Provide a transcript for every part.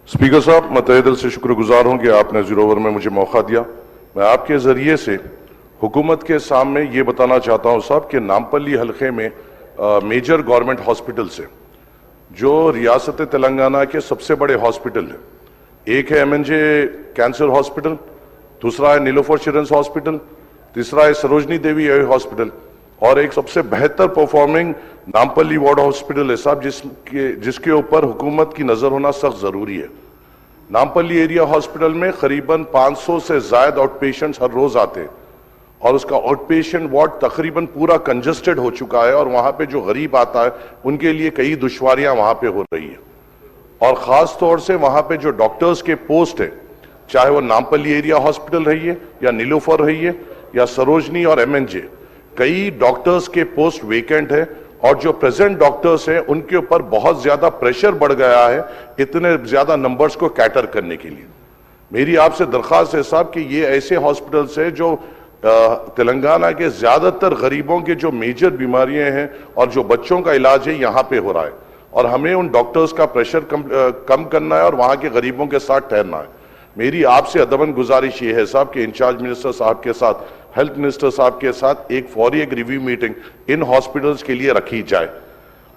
Speaker साहब, मैं तहे दिल से शुक्रगुजार हूं कि आपने जीरो ओवर में मुझे मौका दिया। मैं आपके ज़रिए से हुकूमत के सामने ये बताना चाहता हूं साहब कि नामपल्ली हलके में मेजर गवर्नमेंट हॉस्पिटल से जो रियासत तेलंगाना के सबसे बड़े हॉस्पिटल है, एक है MNJ कैंसर हॉस्पिटल, दूसरा है नीलोफर चिल्ड्रंस हॉस्पिटल, तीसरा है सरोजनी देवी आई हॉस्पिटल और एक सबसे बेहतर परफॉर्मिंग नामपल्ली वार्ड हॉस्पिटल है साहब, जिसके ऊपर हुकूमत की नजर होना सख्त जरूरी है। नामपल्ली एरिया हॉस्पिटल में करीबन 500 से ज्यादा आउट पेशेंट्स हर रोज आते हैं और उसका आउट पेशेंट वार्ड तकरीबन पूरा कंजस्टेड हो चुका है और वहां पे जो गरीब आता है उनके लिए कई दुश्वारियां वहां पे हो रही है। और खास तौर से वहां पे जो डॉक्टर्स के पोस्ट है, चाहे वो नामपल्ली एरिया हॉस्पिटल रही है या नीलोफर रही है या सरोजनी और MNJ, कई डॉक्टर्स के पोस्ट वेकेंट है और जो प्रेजेंट डॉक्टर्स हैं उनके ऊपर बहुत ज्यादा प्रेशर बढ़ गया है इतने ज्यादा नंबर्स को कैटर करने के लिए। मेरी आपसे दरख्वास्त है साहब कि ये ऐसे हॉस्पिटल्स हैं जो तेलंगाना के ज्यादातर गरीबों के जो मेजर बीमारियां हैं और जो बच्चों का इलाज है यहाँ पे हो रहा है और हमें उन डॉक्टर्स का प्रेशर कम करना है और वहां के गरीबों के साथ ठहरना है। मेरी आपसे अदबन गुजारिश ये है साहब कि इंचार्ज मिनिस्टर साहब के साथ, हेल्थ मिनिस्टर साहब के साथ एक रिव्यू मीटिंग इन हॉस्पिटल्स के लिए रखी जाए।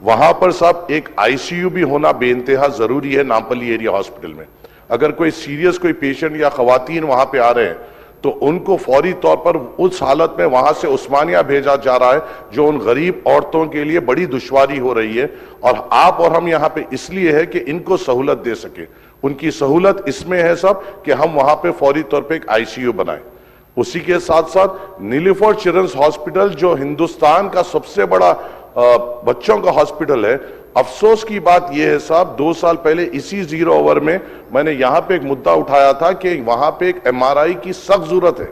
वहां पर साहब एक ICU भी होना बेइंतहा जरूरी है नामपल्ली एरिया हॉस्पिटल में। अगर कोई सीरियस कोई पेशेंट या खवातीन वहां पे आ रहे हैं तो उनको फौरी तौर पर उस हालत में वहां से उस्मानिया भेजा जा रहा है जो उन गरीब औरतों के लिए बड़ी दुश्वारी हो रही है। और आप और हम यहाँ पे इसलिए है कि इनको सहूलत दे सके। उनकी सहूलत इसमें है साहब कि हम वहां पे फौरी तौर पे एक ICU बनाएं। उसी के साथ साथ नीलोफर चिल्ड्रंस हॉस्पिटल जो हिंदुस्तान का सबसे बड़ा बच्चों का हॉस्पिटल है, अफसोस की बात यह है साहब, 2 साल पहले इसी जीरो ओवर में मैंने यहां पे एक मुद्दा उठाया था कि वहां पे एक MRI की सख्त जरूरत है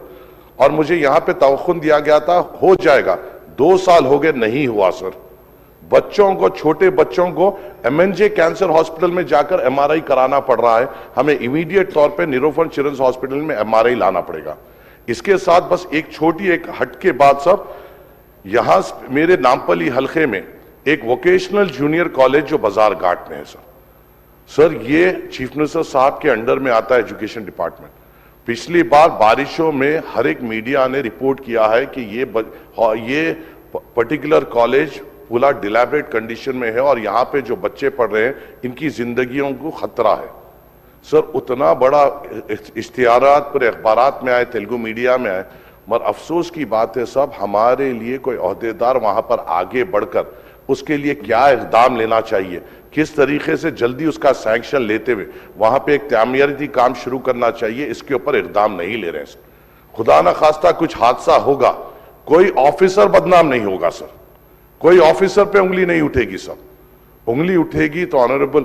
और मुझे यहां पे तवक्कुन दिया गया था हो जाएगा। 2 साल हो गए, नहीं हुआ सर। बच्चों को, छोटे बच्चों को MNJ कैंसर हॉस्पिटल में जाकर MRI कराना पड़ रहा है। हमें इमीडिएट तौर पे नीलोफर चिल्ड्रंस हॉस्पिटल में MRI लाना पड़ेगा। इसके साथ बस एक छोटी एक हट के बात साहब, यहां मेरे नामपल्ली हलके में एक वोकेशनल जूनियर कॉलेज जो बाजार घाट में है सर, ये चीफ मिनिस्टर साहब के अंडर में आता है एजुकेशन डिपार्टमेंट। पिछली बार बारिशों में हर एक मीडिया ने रिपोर्ट किया है कि ये पर्टिकुलर कॉलेज पूरा डिलैबरेट कंडीशन में है और यहाँ पे जो बच्चे पढ़ रहे हैं इनकी जिंदगियों को खतरा है। सर, उतना बड़ा इश्तिहारात पर अखबारात में आए, तेलुगु मीडिया में आए, मगर अफसोस की बात है साहब, हमारे लिए कोई ओहदेदार वहां पर आगे बढ़कर उसके लिए क्या इक़दाम लेना चाहिए, किस तरीके से जल्दी उसका सैंक्शन लेते हुए वहां पे एक तामीराती काम शुरू करना चाहिए, इसके ऊपर इक़दाम नहीं ले रहे हैं सर। खुदा न खास्ता कुछ हादसा होगा, कोई ऑफिसर बदनाम नहीं होगा सर, कोई ऑफिसर पे उंगली नहीं उठेगी सर। उंगली उठेगी तो ऑनरेबल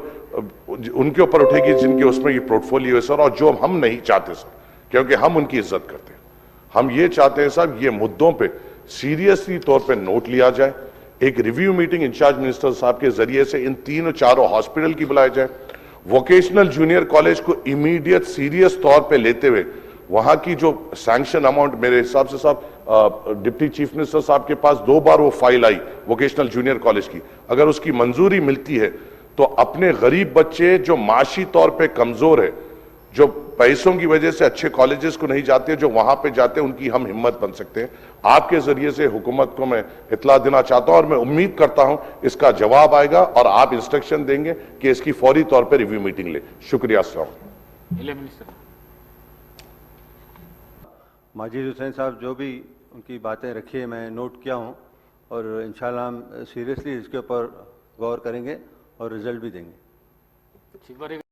उनके ऊपर उठेगी जिनके उसमें ये पोर्टफोलियो है सर, और जो हम नहीं चाहते सर, क्योंकि हम उनकी इज्जत करते हैं। हम ये चाहते हैं साहब ये मुद्दों पे सीरियसली तौर पे नोट लिया जाए, एक रिव्यू मीटिंग इंचार्ज मिनिस्टर साहब के जरिए से इन 3-4 हॉस्पिटल की बुलाई जाए, वोकेशनल जूनियर कॉलेज को इमीडिएट सीरियस तौर पे लेते हुए वहां की जो सैंक्शन अमाउंट, मेरे हिसाब से साहब डिप्टी चीफ मिनिस्टर साहब के पास 2 बार वो फाइल आई वोकेशनल जूनियर कॉलेज की, अगर उसकी मंजूरी मिलती है तो अपने गरीब बच्चे जो माशी तौर पे कमजोर है, जो पैसों की वजह से अच्छे कॉलेजेस को नहीं जाते, जो वहां पे जाते हैं, उनकी हम हिम्मत बन सकते हैं। आपके जरिए से हुकूमत को मैं इत्तला देना चाहता हूं और मैं उम्मीद करता हूं इसका जवाब आएगा और आप इंस्ट्रक्शन देंगे कि इसकी फौरी तौर पे रिव्यू मीटिंग ले। शुक्रिया। माजिद हुसैन साहब जो भी उनकी बातें रखी है मैं नोट किया हूं और इंशाल्लाह हम सीरियसली इसके ऊपर गौर करेंगे और रिजल्ट भी देंगे।